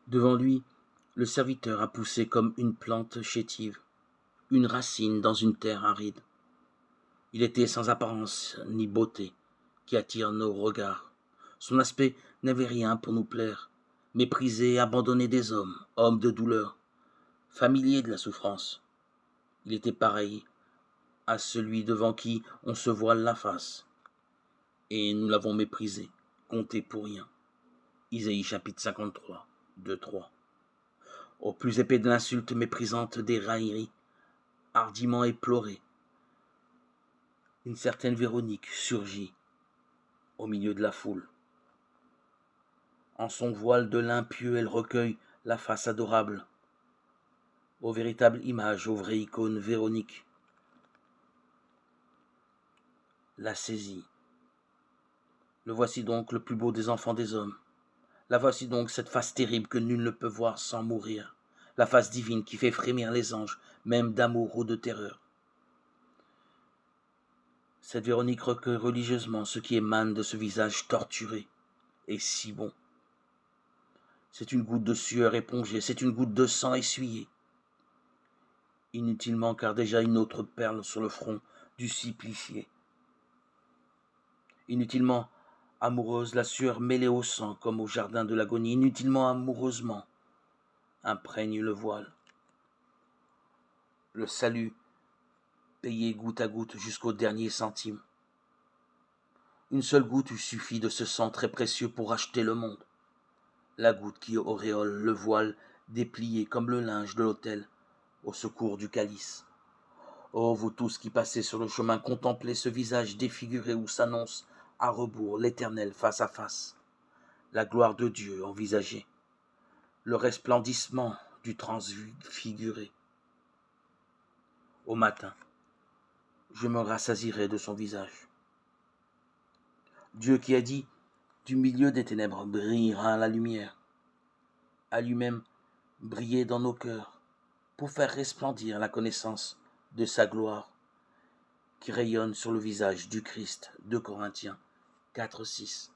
Devant lui, le serviteur a poussé comme une plante chétive, une racine dans une terre aride. Il était sans apparence ni beauté qui attire nos regards. Son aspect n'avait rien pour nous plaire. Méprisé, abandonné des hommes, homme de douleur, familier de la souffrance. Il était pareil à celui devant qui on se voile la face. Et nous l'avons méprisé, compté pour rien. Isaïe chapitre 53, 2-3. Au plus épais de l'insulte méprisante des railleries, hardiment éplorée, une certaine Véronique surgit au milieu de la foule. En son voile de lin pieux, elle recueille la face adorable, aux véritables images, aux vraies icônes Véronique. La saisit. Le voici donc le plus beau des enfants des hommes. La voici donc cette face terrible que nul ne peut voir sans mourir. La face divine qui fait frémir les anges, même d'amour ou de terreur. Cette Véronique recueille religieusement ce qui émane de ce visage torturé et si bon. C'est une goutte de sueur épongée, c'est une goutte de sang essuyée. Inutilement, car déjà une autre perle sur le front du supplicié. Inutilement, amoureuse, la sueur mêlée au sang comme au jardin de l'agonie. Inutilement, amoureusement, imprègne le voile. Le salut payé goutte à goutte jusqu'au dernier centime. Une seule goutte eût suffi de ce sang très précieux pour racheter le monde. La goutte qui auréole le voile déplié comme le linge de l'autel au secours du calice. Oh, vous tous qui passez sur le chemin, contemplez ce visage défiguré où s'annonce à rebours l'éternel face à face, la gloire de Dieu envisagée, le resplendissement du transfiguré. Au matin, je me rassasirai de son visage. Dieu qui a dit, du milieu des ténèbres brillera la lumière, a lui-même brillé dans nos cœurs pour faire resplendir la connaissance de sa gloire qui rayonne sur le visage du Christ. 2 Corinthiens 4, 6.